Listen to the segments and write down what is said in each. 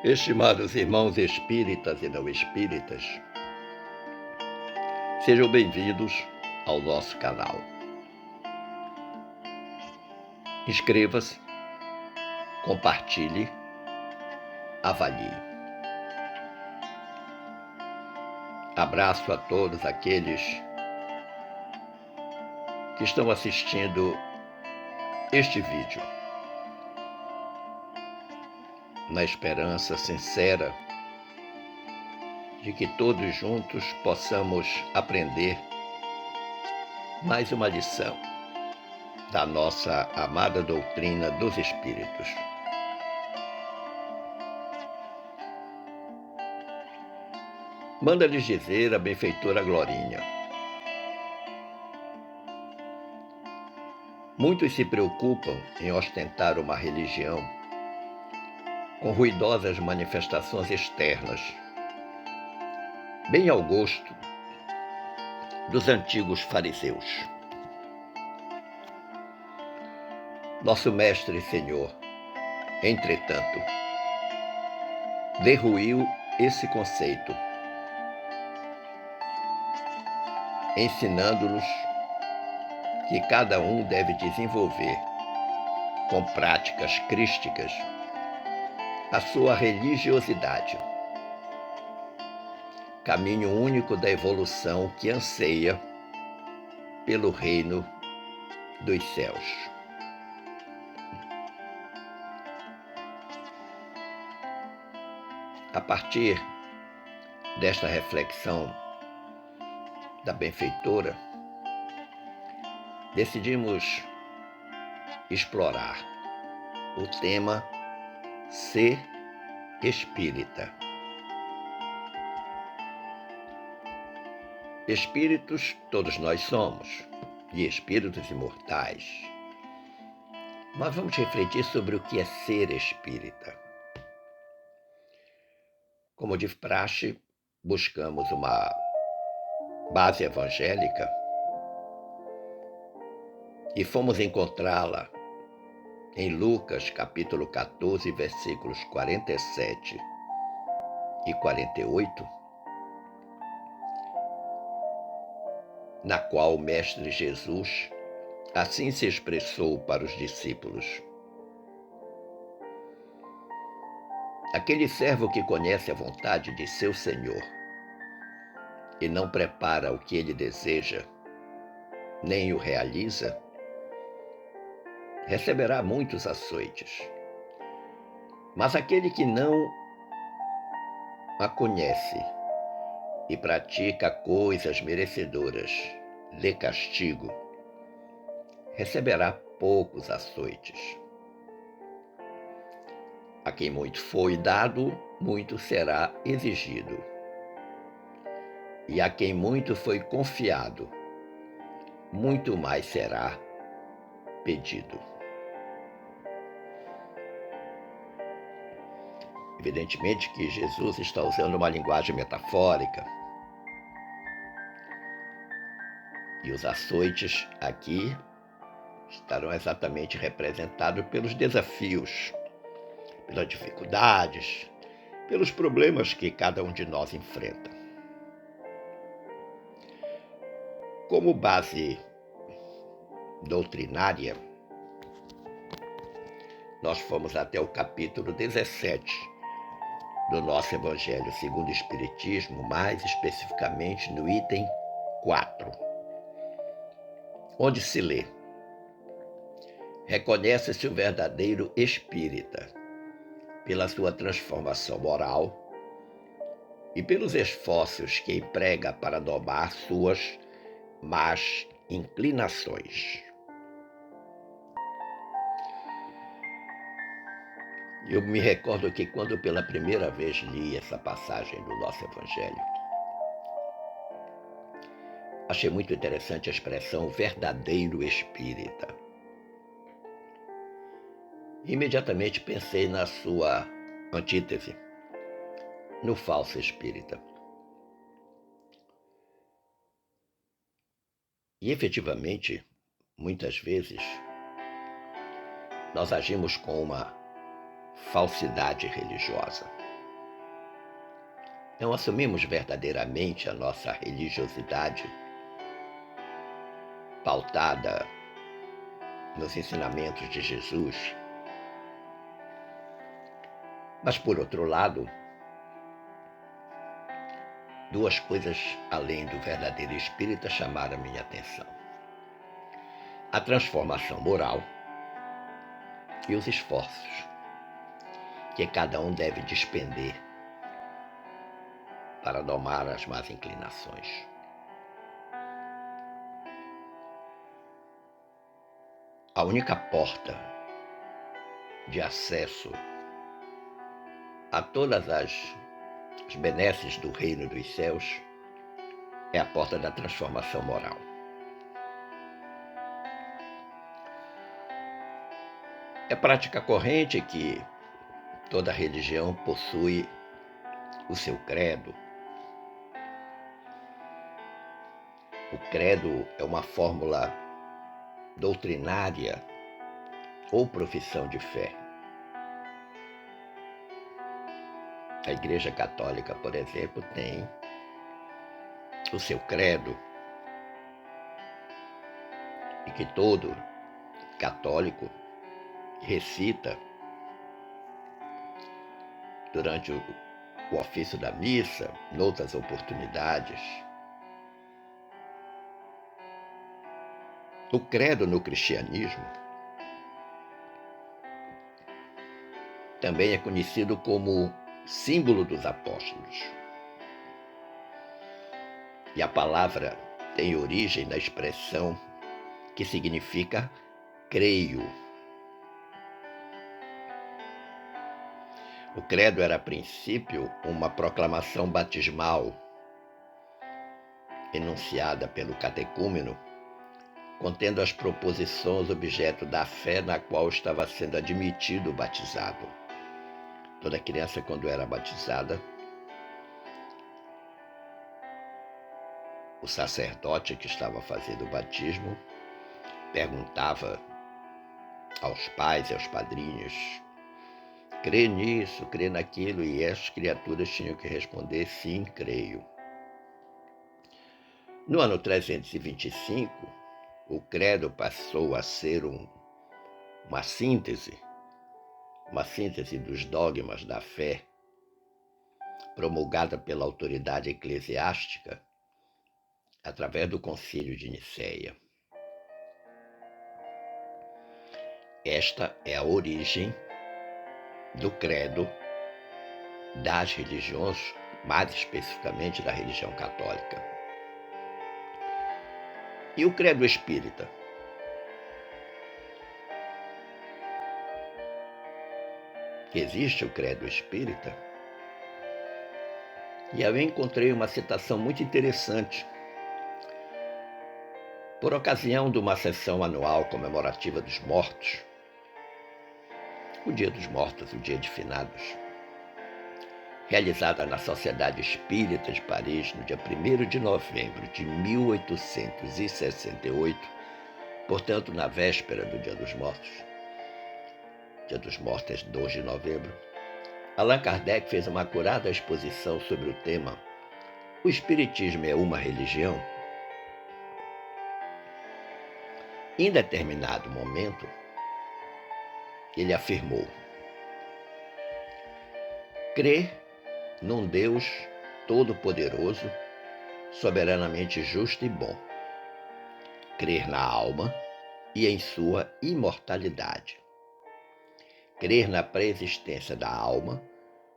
Estimados irmãos espíritas e não espíritas, sejam bem-vindos ao nosso canal. Inscreva-se, compartilhe, avalie. Abraço a todos aqueles que estão assistindo este vídeo, na esperança sincera de que todos juntos possamos aprender mais uma lição da nossa amada doutrina dos Espíritos. Manda-lhes dizer a benfeitora Glorinha: muitos se preocupam em ostentar uma religião com ruidosas manifestações externas, bem ao gosto dos antigos fariseus. Nosso Mestre e Senhor, entretanto, derruiu esse conceito, ensinando-nos que cada um deve desenvolver, com práticas crísticas, a sua religiosidade, caminho único da evolução que anseia pelo reino dos céus. A partir desta reflexão da benfeitora, decidimos explorar o tema ser espírita. Espíritos todos nós somos, e espíritos imortais. Mas vamos refletir sobre o que é ser espírita. Como de praxe, buscamos uma base evangélica e fomos encontrá-la em Lucas, capítulo 14, versículos 47 e 48, na qual o Mestre Jesus assim se expressou para os discípulos: aquele servo que conhece a vontade de seu Senhor e não prepara o que ele deseja, nem o realiza, receberá muitos açoites. Mas aquele que não a conhece e pratica coisas merecedoras de castigo, receberá poucos açoites. A quem muito foi dado, muito será exigido. E a quem muito foi confiado, muito mais será pedido. Evidentemente que Jesus está usando uma linguagem metafórica. E os açoites aqui estarão exatamente representados pelos desafios, pelas dificuldades, pelos problemas que cada um de nós enfrenta. Como base doutrinária, nós fomos até o capítulo 17 do nosso Evangelho segundo o Espiritismo, mais especificamente no item 4, onde se lê: reconhece-se o verdadeiro espírita pela sua transformação moral e pelos esforços que emprega para domar suas más inclinações. Eu me recordo que quando pela primeira vez li essa passagem do nosso Evangelho, achei muito interessante a expressão verdadeiro espírita. Imediatamente pensei na sua antítese, no falso espírita. E efetivamente, muitas vezes, nós agimos com uma falsidade religiosa. não assumimos verdadeiramente a nossa religiosidade pautada nos ensinamentos de Jesus. Mas, por outro lado, duas coisas além do verdadeiro espírita chamaram a minha atenção: a transformação moral e os esforços que cada um deve despender para domar as más inclinações. A única porta de acesso a todas as benesses do reino dos céus é a porta da transformação moral. É prática corrente que toda religião possui o seu credo. O credo é uma fórmula doutrinária ou profissão de fé. A Igreja Católica, por exemplo, tem o seu credo, e que todo católico recita durante o ofício da missa, noutras oportunidades. O credo no cristianismo também é conhecido como símbolo dos apóstolos. E a palavra tem origem na expressão que significa creio. O credo era, a princípio, uma proclamação batismal, enunciada pelo catecúmeno, contendo as proposições objeto da fé na qual estava sendo admitido o batizado. Toda criança, quando era batizada, o sacerdote que estava fazendo o batismo perguntava aos pais e aos padrinhos: crê nisso, crê naquilo, e as criaturas tinham que responder: sim, creio. No ano 325, o credo passou a ser uma síntese dos dogmas da fé, promulgada pela autoridade eclesiástica através do Concílio de Nicéia. Esta é a origem do credo das religiões, mais especificamente da religião católica. E o credo espírita? Existe o credo espírita? E eu encontrei uma citação muito interessante. Por ocasião de uma sessão anual comemorativa dos mortos, o Dia dos Mortos, o Dia de Finados, realizada na Sociedade Espírita de Paris no dia 1º de novembro de 1868, portanto na véspera do Dia dos Mortos. Dia dos Mortos é 2 de novembro. Allan Kardec fez uma acurada exposição sobre o tema "O Espiritismo é uma religião?". Em determinado momento, ele afirmou: crer num Deus todo-poderoso, soberanamente justo e bom. Crer na alma e em sua imortalidade. Crer na preexistência da alma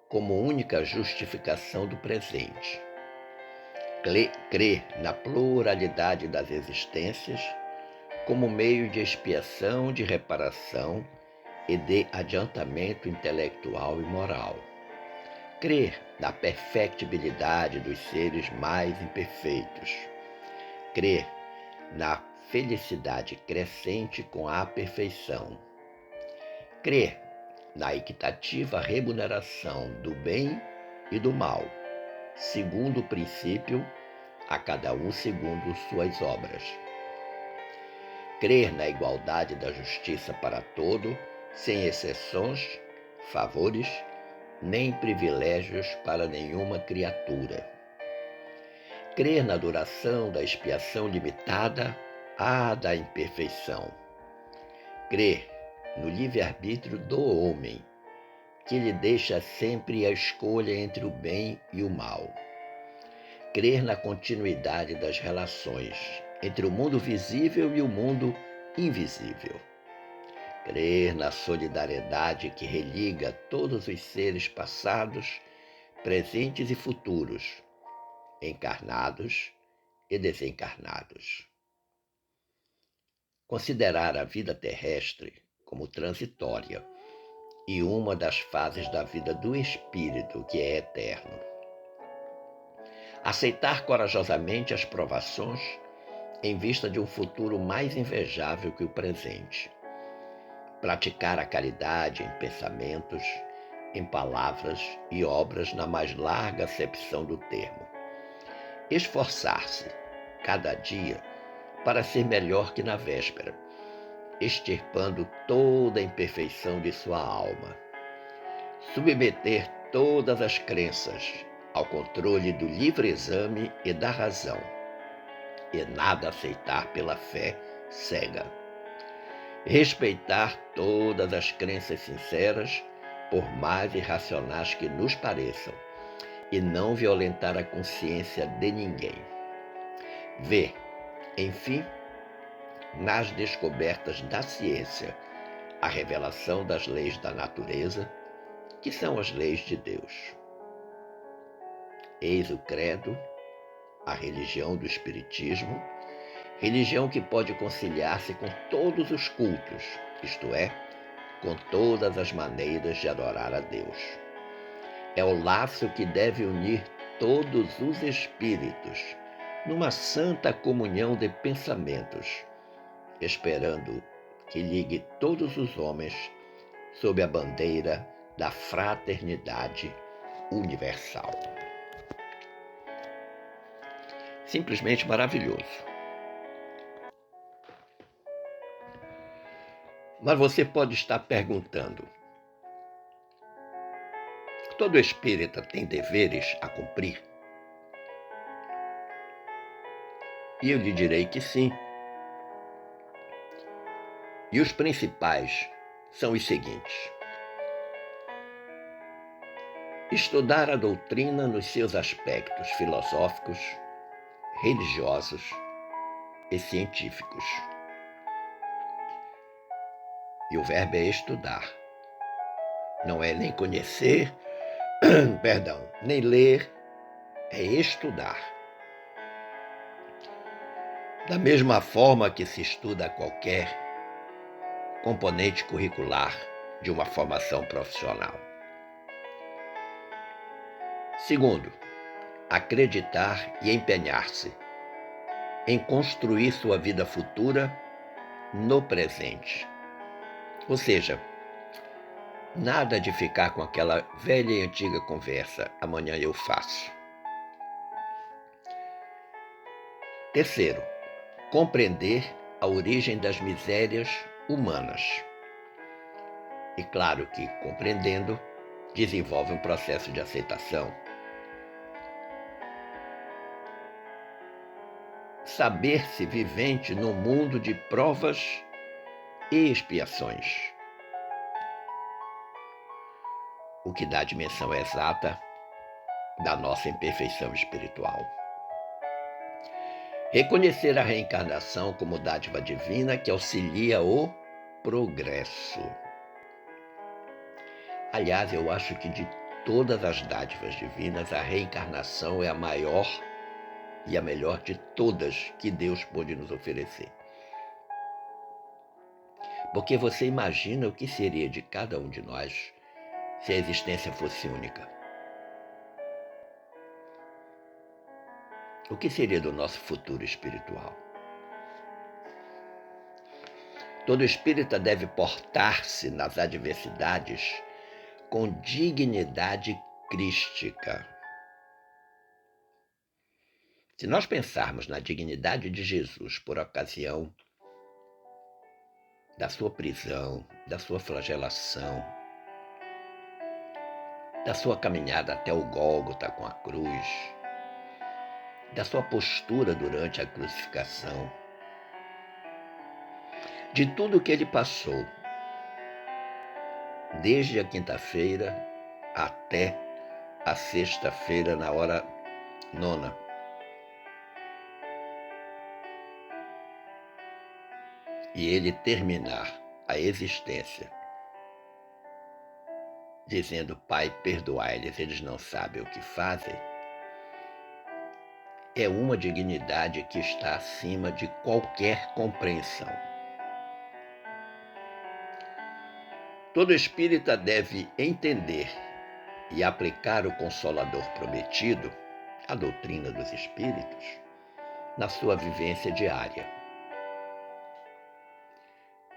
como única justificação do presente. Crer na pluralidade das existências como meio de expiação, de reparação e de adiantamento intelectual e moral. Crer na perfectibilidade dos seres mais imperfeitos. Crer na felicidade crescente com a perfeição. Crer na equitativa remuneração do bem e do mal, segundo o princípio, a cada um segundo suas obras. Crer na igualdade da justiça para todo, sem exceções, favores nem privilégios para nenhuma criatura. Crer na duração da expiação limitada à da imperfeição. Crer no livre-arbítrio do homem, que lhe deixa sempre a escolha entre o bem e o mal. Crer na continuidade das relações entre o mundo visível e o mundo invisível. Crer na solidariedade que religa todos os seres passados, presentes e futuros, encarnados e desencarnados. Considerar a vida terrestre como transitória e uma das fases da vida do espírito que é eterno. Aceitar corajosamente as provações em vista de um futuro mais invejável que o presente. Praticar a caridade em pensamentos, em palavras e obras na mais larga acepção do termo. Esforçar-se, cada dia, para ser melhor que na véspera, extirpando toda a imperfeição de sua alma. Submeter todas as crenças ao controle do livre exame e da razão, e nada aceitar pela fé cega. Respeitar todas as crenças sinceras, por mais irracionais que nos pareçam, e não violentar a consciência de ninguém. Ver, enfim, nas descobertas da ciência, a revelação das leis da natureza, que são as leis de Deus. Eis o credo, a religião do Espiritismo, religião que pode conciliar-se com todos os cultos, isto é, com todas as maneiras de adorar a Deus. É o laço que deve unir todos os espíritos numa santa comunhão de pensamentos, esperando que ligue todos os homens sob a bandeira da fraternidade universal. Simplesmente maravilhoso. Mas você pode estar perguntando: todo espírita tem deveres a cumprir? E eu lhe direi que sim. E os principais são os seguintes: estudar a doutrina nos seus aspectos filosóficos, religiosos e científicos. E o verbo é estudar. Não é nem conhecer, nem ler, é estudar. Da mesma forma que se estuda qualquer componente curricular de uma formação profissional. Segundo, acreditar e empenhar-se em construir sua vida futura no presente. Ou seja, nada de ficar com aquela velha e antiga conversa, amanhã eu faço. Terceiro, compreender a origem das misérias humanas. E claro que, compreendendo, desenvolve um processo de aceitação. Saber-se vivente no mundo de provas e expiações, o que dá a dimensão exata da nossa imperfeição espiritual. Reconhecer a reencarnação como dádiva divina que auxilia o progresso. Aliás, eu acho que de todas as dádivas divinas, a reencarnação é a maior e a melhor de todas que Deus pôde nos oferecer. Porque você imagina o que seria de cada um de nós se a existência fosse única. O que seria do nosso futuro espiritual? Todo espírita deve portar-se nas adversidades com dignidade crística. Se nós pensarmos na dignidade de Jesus por ocasião da sua prisão, da sua flagelação, da sua caminhada até o Gólgota com a cruz, da sua postura durante a crucificação, de tudo que ele passou, desde a quinta-feira até a sexta-feira, na hora nona. E ele terminar a existência dizendo: Pai, perdoai-lhes, eles não sabem o que fazem, é uma dignidade que está acima de qualquer compreensão. Todo espírita deve entender e aplicar o Consolador prometido, a doutrina dos espíritos, na sua vivência diária.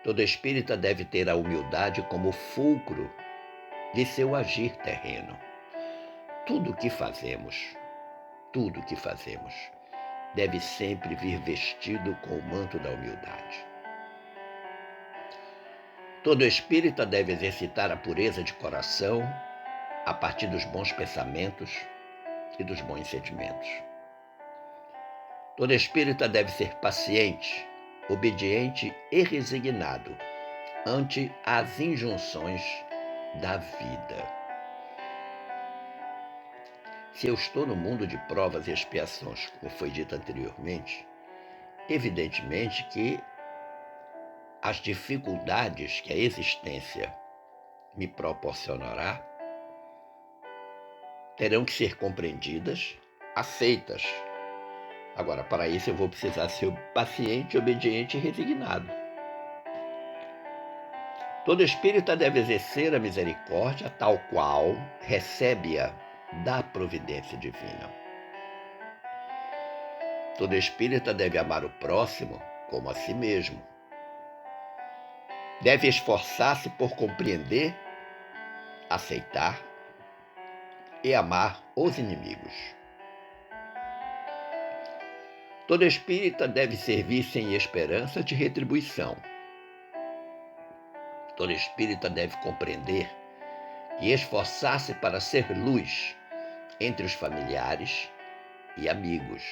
Todo espírita deve ter a humildade como fulcro de seu agir terreno. Tudo o que fazemos, deve sempre vir vestido com o manto da humildade. Todo espírita deve exercitar a pureza de coração a partir dos bons pensamentos e dos bons sentimentos. Todo espírita deve ser paciente, obediente e resignado ante as injunções da vida. Se eu estou no mundo de provas e expiações, como foi dito anteriormente, evidentemente que as dificuldades que a existência me proporcionará terão que ser compreendidas, aceitas. Agora, para isso eu vou precisar ser paciente, obediente e resignado. Todo espírita deve exercer a misericórdia tal qual recebe-a da providência divina. Todo espírita deve amar o próximo como a si mesmo. Deve esforçar-se por compreender, aceitar e amar os inimigos. Todo espírita deve servir sem esperança de retribuição. Todo espírita deve compreender e esforçar-se para ser luz entre os familiares e amigos.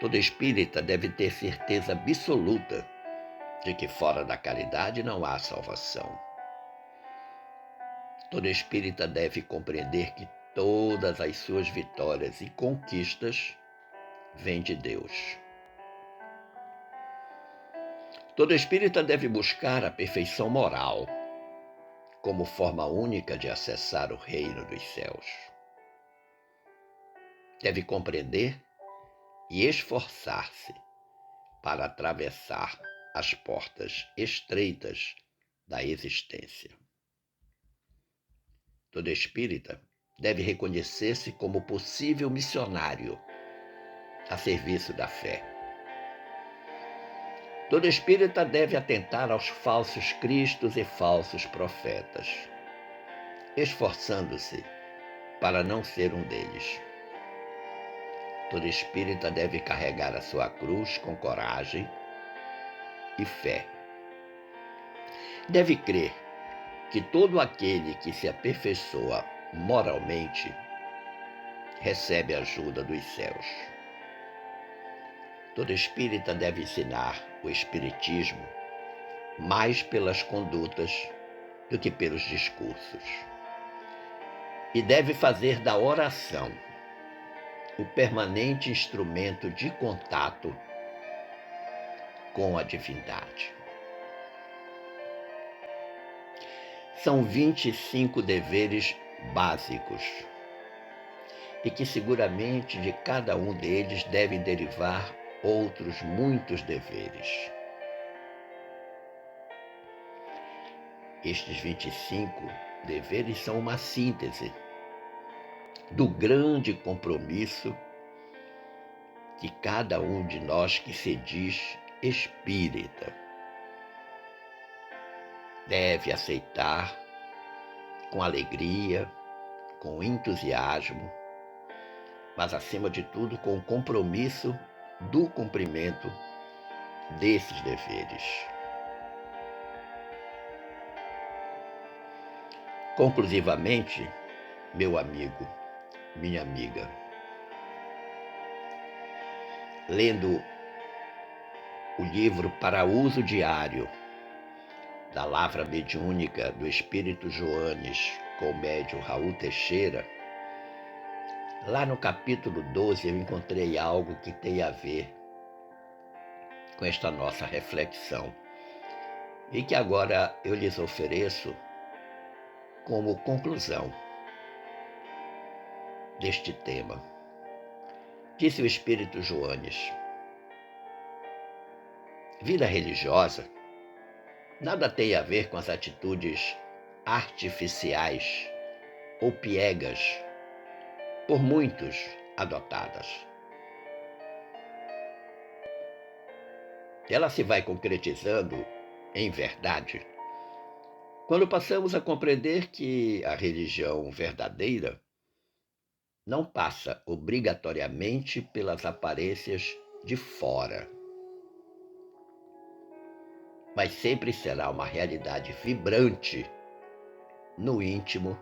Todo espírita deve ter certeza absoluta de que fora da caridade não há salvação. Todo espírita deve compreender que todas as suas vitórias e conquistas vêm de Deus. Todo espírita deve buscar a perfeição moral como forma única de acessar o reino dos céus. Deve compreender e esforçar-se para atravessar as portas estreitas da existência. Todo espírita deve reconhecer-se como possível missionário a serviço da fé. Todo espírita deve atentar aos falsos cristos e falsos profetas, esforçando-se para não ser um deles. Todo espírita deve carregar a sua cruz com coragem e fé. Deve crer que todo aquele que se aperfeiçoa moralmente recebe a ajuda dos céus. Todo espírita deve ensinar o espiritismo mais pelas condutas do que pelos discursos. E deve fazer da oração o permanente instrumento de contato com a divindade. São 25 deveres básicos e que seguramente de cada um deles devem derivar outros muitos deveres. Estes 25 deveres são uma síntese do grande compromisso que cada um de nós que se diz espírita deve aceitar com alegria, com entusiasmo, mas acima de tudo com o compromisso do cumprimento desses deveres. Conclusivamente, meu amigo, minha amiga, lendo o livro Para Uso Diário, da Lavra Mediúnica do Espírito Joanes, com o médium Raul Teixeira, lá no capítulo 12 eu encontrei algo que tem a ver com esta nossa reflexão e que agora eu lhes ofereço como conclusão deste tema. Disse o Espírito Joanes: vida religiosa nada tem a ver com as atitudes artificiais ou piegas por muitos adotadas. Ela se vai concretizando em verdade quando passamos a compreender que a religião verdadeira não passa obrigatoriamente pelas aparências de fora, mas sempre será uma realidade vibrante no íntimo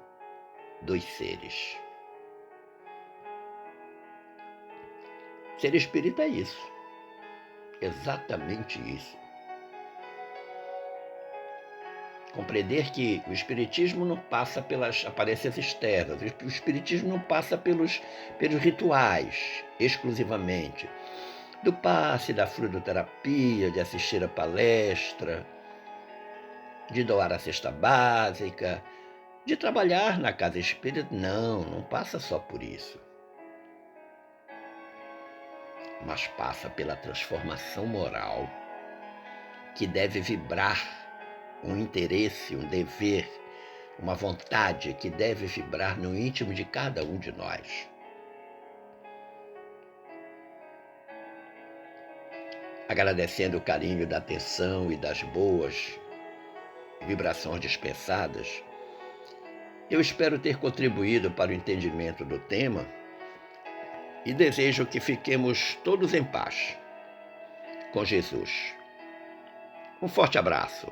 dos seres. Ser espírita é isso, exatamente isso. Compreender que o espiritismo não passa pelas aparências externas, o espiritismo não passa pelos rituais exclusivamente, do passe, da fluidoterapia, de assistir a palestra, de doar a cesta básica, de trabalhar na casa espírita. Não passa só por isso. Mas passa pela transformação moral, que deve vibrar um interesse, um dever, uma vontade que deve vibrar no íntimo de cada um de nós. Agradecendo o carinho da atenção e das boas vibrações dispensadas, eu espero ter contribuído para o entendimento do tema e desejo que fiquemos todos em paz com Jesus. Um forte abraço.